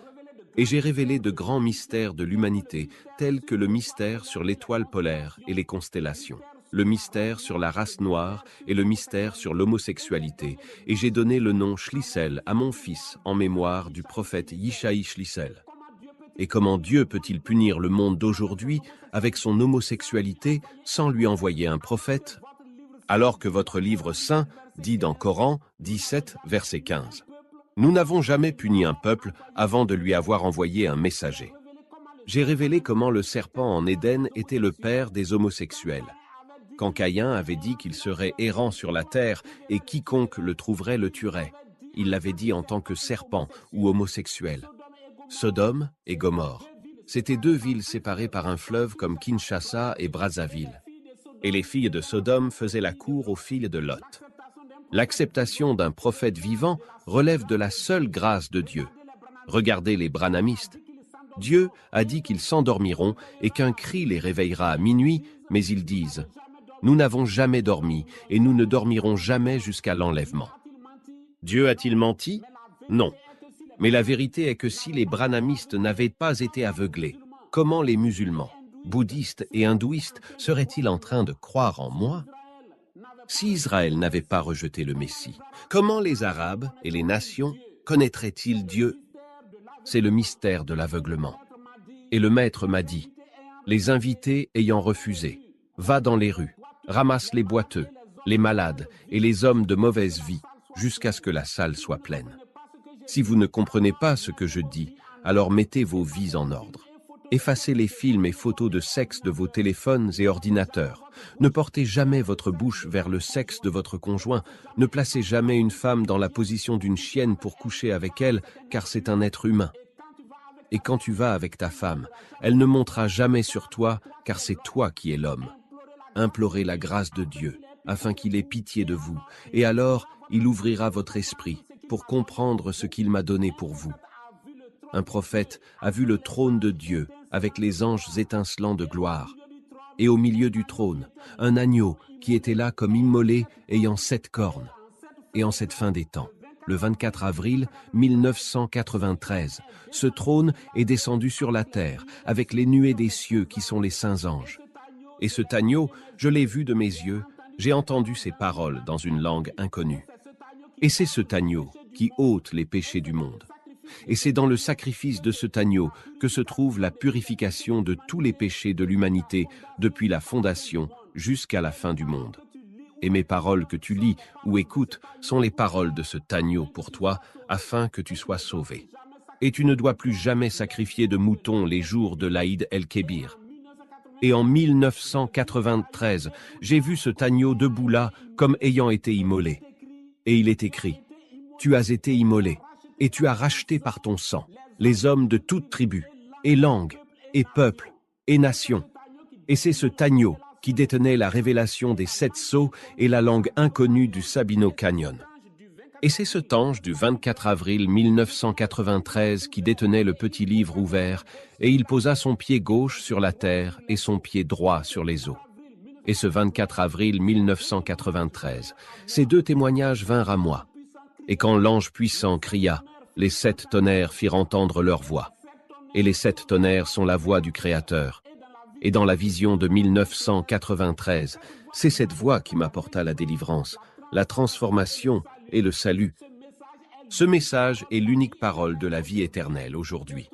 S3: Et j'ai révélé de grands mystères de l'humanité, tels que le mystère sur l'étoile polaire et les constellations, le mystère sur la race noire et le mystère sur l'homosexualité, et j'ai donné le nom Schlissel à mon fils en mémoire du prophète Yishaï Schlissel. Et comment Dieu peut-il punir le monde d'aujourd'hui avec son homosexualité sans lui envoyer un prophète, alors que votre livre saint dit dans Coran 17, verset 15. Nous n'avons jamais puni un peuple avant de lui avoir envoyé un messager. J'ai révélé comment le serpent en Éden était le père des homosexuels. Quand Caïn avait dit qu'il serait errant sur la terre et quiconque le trouverait le tuerait, il l'avait dit en tant que serpent ou homosexuel. Sodome et Gomorrhe, c'étaient 2 villes séparées par un fleuve comme Kinshasa et Brazzaville. Et les filles de Sodome faisaient la cour aux filles de Lot. L'acceptation d'un prophète vivant relève de la seule grâce de Dieu. Regardez les branhamistes. Dieu a dit qu'ils s'endormiront et qu'un cri les réveillera à minuit, mais ils disent « Nous n'avons jamais dormi et nous ne dormirons jamais jusqu'à l'enlèvement. » Dieu a-t-il menti? Non. Mais la vérité est que si les branhamistes n'avaient pas été aveuglés, comment les musulmans, bouddhistes et hindouistes seraient-ils en train de croire en moi? Si Israël n'avait pas rejeté le Messie, comment les Arabes et les nations connaîtraient-ils Dieu? C'est le mystère de l'aveuglement. Et le Maître m'a dit, les invités ayant refusé, va dans les rues, ramasse les boiteux, les malades et les hommes de mauvaise vie, jusqu'à ce que la salle soit pleine. Si vous ne comprenez pas ce que je dis, alors mettez vos vies en ordre. Effacez les films et photos de sexe de vos téléphones et ordinateurs. Ne portez jamais votre bouche vers le sexe de votre conjoint. Ne placez jamais une femme dans la position d'une chienne pour coucher avec elle, car c'est un être humain. Et quand tu vas avec ta femme, elle ne montera jamais sur toi, car c'est toi qui es l'homme. Implorez la grâce de Dieu, afin qu'il ait pitié de vous, et alors il ouvrira votre esprit pour comprendre ce qu'il m'a donné pour vous. Un prophète a vu le trône de Dieu avec les anges étincelants de gloire. Et au milieu du trône, un agneau qui était là comme immolé ayant 7 cornes. Et en cette fin des temps, le 24 avril 1993, ce trône est descendu sur la terre avec les nuées des cieux qui sont les saints anges. Et cet agneau, je l'ai vu de mes yeux, j'ai entendu ses paroles dans une langue inconnue. Et c'est cet agneau qui ôte les péchés du monde. Et c'est dans le sacrifice de cet agneau que se trouve la purification de tous les péchés de l'humanité depuis la fondation jusqu'à la fin du monde. Et mes paroles que tu lis ou écoutes sont les paroles de cet agneau pour toi, afin que tu sois sauvé. Et tu ne dois plus jamais sacrifier de moutons les jours de l'Aïd el-Kébir. Et en 1993, j'ai vu cet agneau debout là comme ayant été immolé. Et il est écrit, « Tu as été immolé, et tu as racheté par ton sang les hommes de toute tribu, et langue, et peuple, et nation. » Et c'est cet agneau qui détenait la révélation des 7 sceaux et la langue inconnue du Sabino Canyon. Et c'est cet ange du 24 avril 1993 qui détenait le petit livre ouvert, et il posa son pied gauche sur la terre et son pied droit sur les eaux. Et ce 24 avril 1993, ces 2 témoignages vinrent à moi. Et quand l'ange puissant cria, les 7 tonnerres firent entendre leur voix. Et les 7 tonnerres sont la voix du Créateur. Et dans la vision de 1993, c'est cette voix qui m'apporta la délivrance, la transformation et le salut. Ce message est l'unique parole de la vie éternelle aujourd'hui.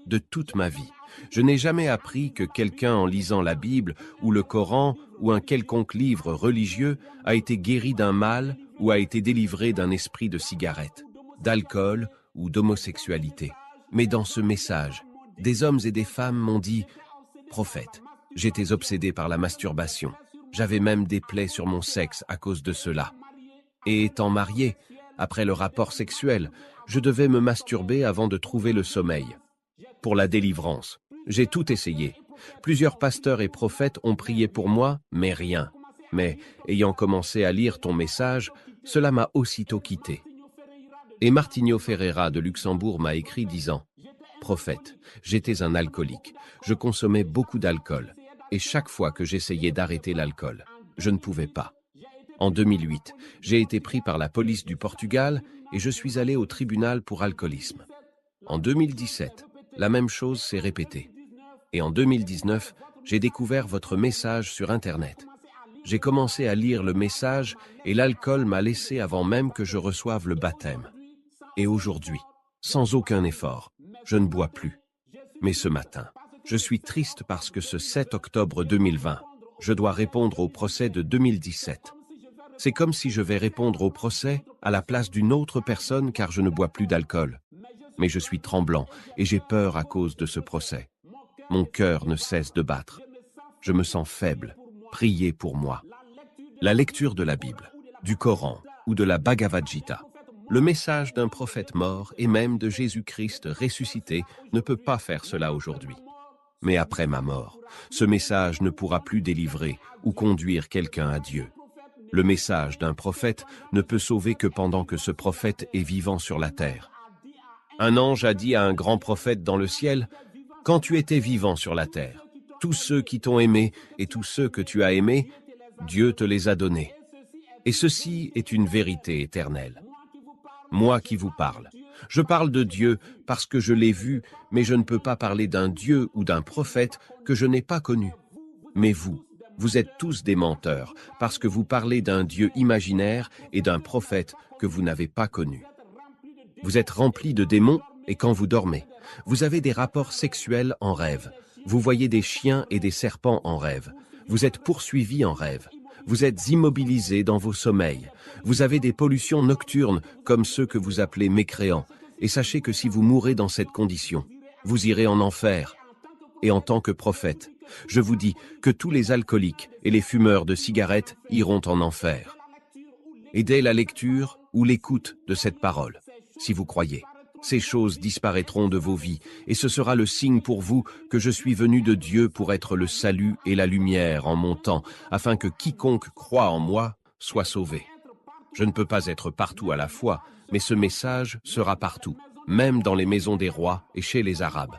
S3: De toute ma vie, je n'ai jamais appris que quelqu'un en lisant la Bible ou le Coran ou un quelconque livre religieux a été guéri d'un mal ou a été délivré d'un esprit de cigarette, d'alcool ou d'homosexualité. Mais dans ce message, des hommes et des femmes m'ont dit « Prophète, j'étais obsédé par la masturbation. J'avais même des plaies sur mon sexe à cause de cela. Et étant marié, après le rapport sexuel, je devais me masturber avant de trouver le sommeil. Pour la délivrance, j'ai tout essayé. Plusieurs pasteurs et prophètes ont prié pour moi, mais rien. Mais, ayant commencé à lire ton message, cela m'a aussitôt quitté. » Et Martinho Ferreira de Luxembourg m'a écrit disant « Prophète, j'étais un alcoolique. Je consommais beaucoup d'alcool. Et chaque fois que j'essayais d'arrêter l'alcool, je ne pouvais pas. En 2008, j'ai été pris par la police du Portugal et je suis allé au tribunal pour alcoolisme. En 2017, la même chose s'est répétée. Et en 2019, j'ai découvert votre message sur Internet. J'ai commencé à lire le message et l'alcool m'a laissé avant même que je reçoive le baptême. Et aujourd'hui, sans aucun effort, je ne bois plus. Mais ce matin, je suis triste parce que ce 7 octobre 2020, je dois répondre au procès de 2017. C'est comme si je vais répondre au procès à la place d'une autre personne car je ne bois plus d'alcool. Mais je suis tremblant et j'ai peur à cause de ce procès. Mon cœur ne cesse de battre. Je me sens faible. Priez pour moi. La lecture de la Bible, du Coran ou de la Bhagavad Gita, le message d'un prophète mort et même de Jésus-Christ ressuscité ne peut pas faire cela aujourd'hui. Mais après ma mort, ce message ne pourra plus délivrer ou conduire quelqu'un à Dieu. Le message d'un prophète ne peut sauver que pendant que ce prophète est vivant sur la terre. Un ange a dit à un grand prophète dans le ciel, « Quand tu étais vivant sur la terre, tous ceux qui t'ont aimé et tous ceux que tu as aimés, Dieu te les a donnés. Et ceci est une vérité éternelle. Moi qui vous parle, je parle de Dieu parce que je l'ai vu, mais je ne peux pas parler d'un Dieu ou d'un prophète que je n'ai pas connu. Mais vous êtes tous des menteurs parce que vous parlez d'un Dieu imaginaire et d'un prophète que vous n'avez pas connu. Vous êtes remplis de démons et quand vous dormez, vous avez des rapports sexuels en rêve. Vous voyez des chiens et des serpents en rêve. Vous êtes poursuivis en rêve. Vous êtes immobilisés dans vos sommeils. Vous avez des pollutions nocturnes comme ceux que vous appelez mécréants. Et sachez que si vous mourrez dans cette condition, vous irez en enfer. et en tant que prophète, je vous dis que tous les alcooliques et les fumeurs de cigarettes iront en enfer. Et dès la lecture ou l'écoute de cette parole, si vous croyez, ces choses disparaîtront de vos vies, et ce sera le signe pour vous que je suis venu de Dieu pour être le salut et la lumière en mon temps, afin que quiconque croit en moi soit sauvé. Je ne peux pas être partout à la fois, mais ce message sera partout, même dans les maisons des rois et chez les Arabes.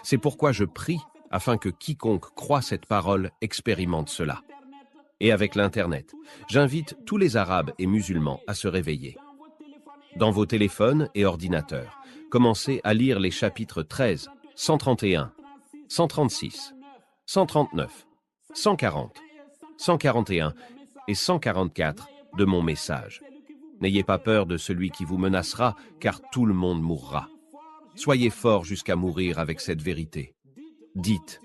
S3: C'est pourquoi je prie afin que quiconque croit cette parole expérimente cela. Et avec l'Internet, j'invite tous les Arabes et musulmans à se réveiller. Dans vos téléphones et ordinateurs, commencez à lire les chapitres 13, 131, 136, 139, 140, 141 et 144 de mon message. N'ayez pas peur de celui qui vous menacera, car tout le monde mourra. Soyez forts jusqu'à mourir avec cette vérité. Dites,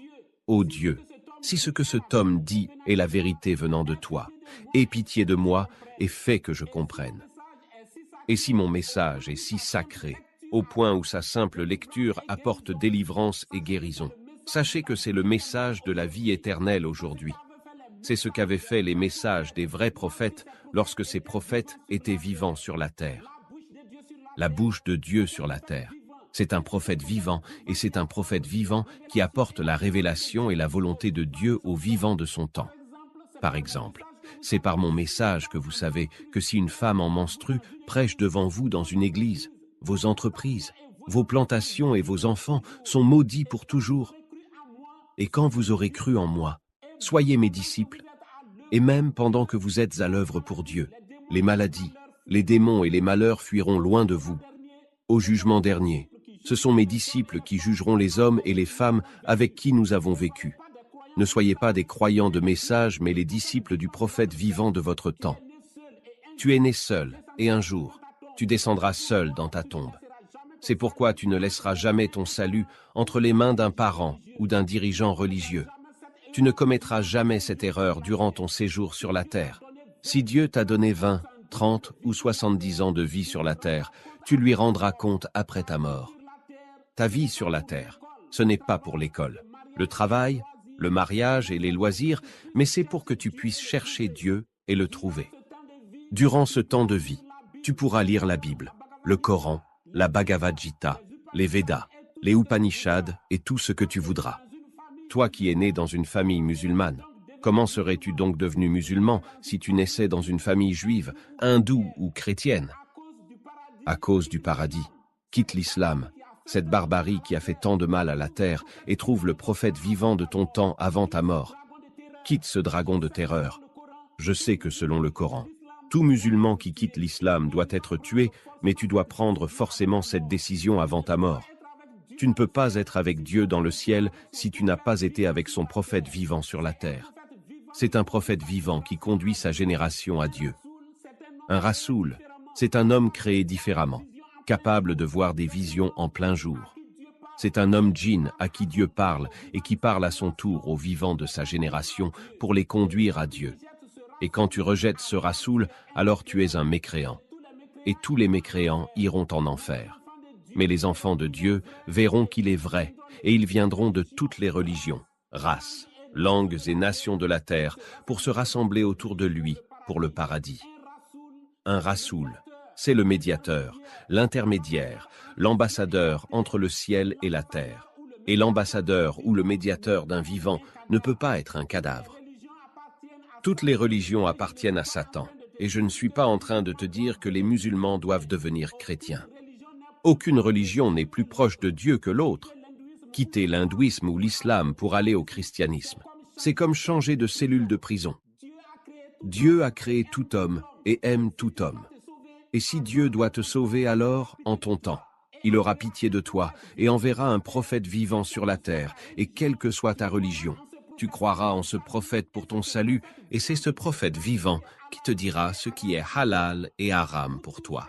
S3: ô Dieu, si ce que cet homme dit est la vérité venant de toi, aie pitié de moi et fais que je comprenne. Et si mon message est si sacré, au point où sa simple lecture apporte délivrance et guérison, sachez que c'est le message de la vie éternelle aujourd'hui. C'est ce qu'avaient fait les messages des vrais prophètes lorsque ces prophètes étaient vivants sur la terre. La bouche de Dieu sur la terre. C'est un prophète vivant, et c'est un prophète vivant qui apporte la révélation et la volonté de Dieu aux vivants de son temps. Par exemple, c'est par mon message que vous savez que si une femme en menstrue prêche devant vous dans une église, vos entreprises, vos plantations et vos enfants sont maudits pour toujours. Et quand vous aurez cru en moi, soyez mes disciples, et même pendant que vous êtes à l'œuvre pour Dieu, les maladies, les démons et les malheurs fuiront loin de vous. Au jugement dernier, ce sont mes disciples qui jugeront les hommes et les femmes avec qui nous avons vécu. Ne soyez pas des croyants de messages, mais les disciples du prophète vivant de votre temps. Tu es né seul, et un jour, tu descendras seul dans ta tombe. C'est pourquoi tu ne laisseras jamais ton salut entre les mains d'un parent ou d'un dirigeant religieux. Tu ne commettras jamais cette erreur durant ton séjour sur la terre. Si Dieu t'a donné 20, 30 ou 70 ans de vie sur la terre, tu lui rendras compte après ta mort. Ta vie sur la terre, ce n'est pas pour l'école, le travail, le mariage et les loisirs, mais c'est pour que tu puisses chercher Dieu et le trouver. Durant ce temps de vie, tu pourras lire la Bible, le Coran, la Bhagavad Gita, les Védas, les Upanishads et tout ce que tu voudras. Toi qui es né dans une famille musulmane, comment serais-tu donc devenu musulman si tu naissais dans une famille juive, hindoue ou chrétienne? À cause du paradis, quitte l'islam, cette barbarie qui a fait tant de mal à la terre, et trouve le prophète vivant de ton temps avant ta mort. Quitte ce dragon de terreur. Je sais que selon le Coran, tout musulman qui quitte l'islam doit être tué, mais tu dois prendre forcément cette décision avant ta mort. Tu ne peux pas être avec Dieu dans le ciel si tu n'as pas été avec son prophète vivant sur la terre. C'est un prophète vivant qui conduit sa génération à Dieu. Un rasoul, c'est un homme créé différemment, capable de voir des visions en plein jour. C'est un homme djinn à qui Dieu parle et qui parle à son tour aux vivants de sa génération pour les conduire à Dieu. Et quand tu rejettes ce rasoul, alors tu es un mécréant. Et tous les mécréants iront en enfer. Mais les enfants de Dieu verront qu'il est vrai, et ils viendront de toutes les religions, races, langues et nations de la terre pour se rassembler autour de lui pour le paradis. Un rasoul, c'est le médiateur, l'intermédiaire, l'ambassadeur entre le ciel et la terre. Et l'ambassadeur ou le médiateur d'un vivant ne peut pas être un cadavre. Toutes les religions appartiennent à Satan, et je ne suis pas en train de te dire que les musulmans doivent devenir chrétiens. Aucune religion n'est plus proche de Dieu que l'autre. Quitter l'hindouisme ou l'islam pour aller au christianisme, c'est comme changer de cellule de prison. Dieu a créé tout homme et aime tout homme. Et si Dieu doit te sauver alors, en ton temps, il aura pitié de toi et enverra un prophète vivant sur la terre, et quelle que soit ta religion, tu croiras en ce prophète pour ton salut, et c'est ce prophète vivant qui te dira ce qui est halal et haram pour toi.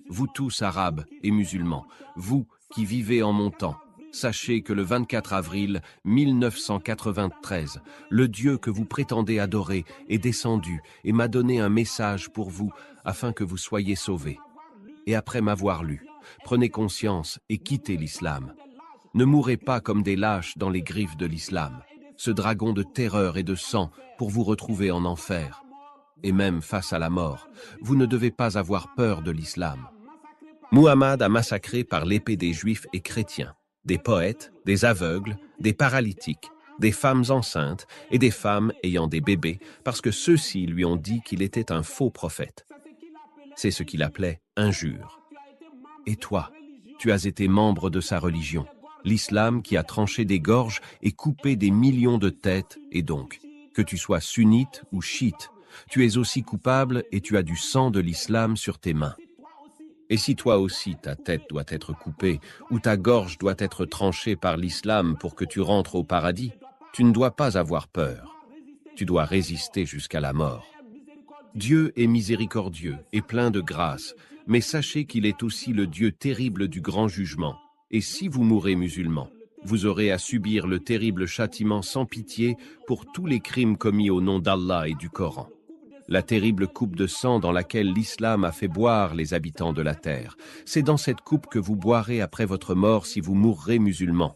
S3: Vous tous, Arabes et musulmans, vous qui vivez en mon temps, sachez que le 24 avril 1993, le Dieu que vous prétendez adorer est descendu et m'a donné un message pour vous afin que vous soyez sauvés. Et après m'avoir lu, prenez conscience et quittez l'islam. Ne mourrez pas comme des lâches dans les griffes de l'islam, ce dragon de terreur et de sang pour vous retrouver en enfer. Et même face à la mort, vous ne devez pas avoir peur de l'islam. Muhammad a massacré par l'épée des Juifs et chrétiens, des poètes, des aveugles, des paralytiques, des femmes enceintes et des femmes ayant des bébés, parce que ceux-ci lui ont dit qu'il était un faux prophète. C'est ce qu'il appelait injure. Et toi, tu as été membre de sa religion, l'islam qui a tranché des gorges et coupé des millions de têtes, et donc, que tu sois sunnite ou chiite, tu es aussi coupable et tu as du sang de l'islam sur tes mains. Et si toi aussi ta tête doit être coupée ou ta gorge doit être tranchée par l'islam pour que tu rentres au paradis, tu ne dois pas avoir peur. Tu dois résister jusqu'à la mort. Dieu est miséricordieux et plein de grâce, mais sachez qu'il est aussi le Dieu terrible du grand jugement. Et si vous mourrez musulman, vous aurez à subir le terrible châtiment sans pitié pour tous les crimes commis au nom d'Allah et du Coran. La terrible coupe de sang dans laquelle l'islam a fait boire les habitants de la terre. C'est dans cette coupe que vous boirez après votre mort si vous mourrez musulman.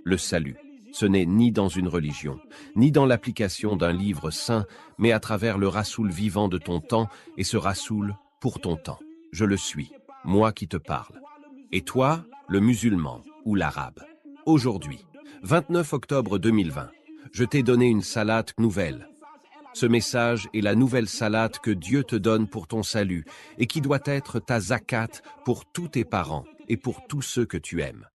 S3: Le salut, ce n'est ni dans une religion, ni dans l'application d'un livre saint, mais à travers le rasoul vivant de ton temps et ce rasoul pour ton temps. Je le suis, moi qui te parle. Et toi, le musulman ou l'arabe. Aujourd'hui, 29 octobre 2020, je t'ai donné une salate nouvelle. Ce message est la nouvelle salate que Dieu te donne pour ton salut et qui doit être ta zakat pour tous tes parents et pour tous ceux que tu aimes.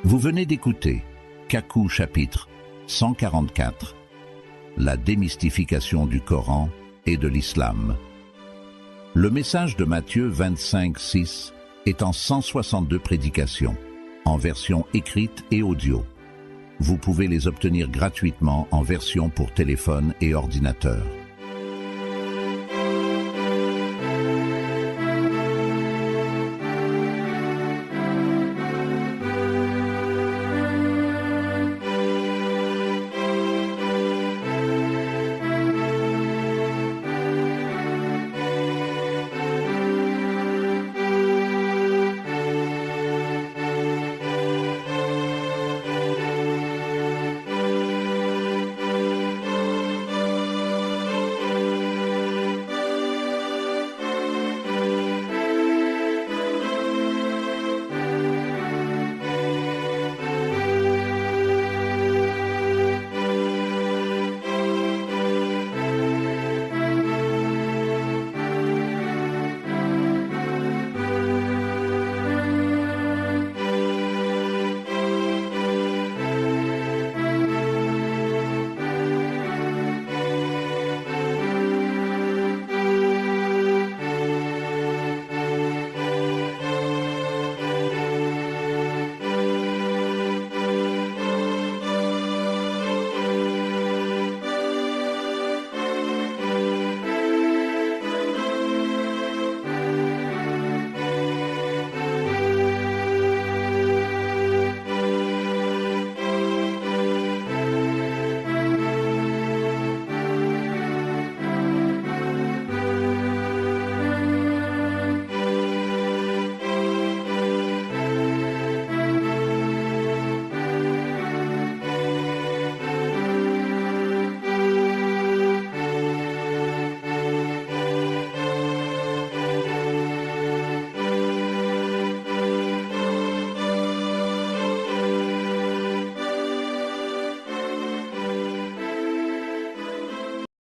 S1: Vous venez d'écouter Kakou chapitre 144, la démystification du Coran et de l'islam. Le message de Matthieu 25:6 est en 162 prédications, en version écrite et audio. Vous pouvez les obtenir gratuitement en version pour téléphone et ordinateur.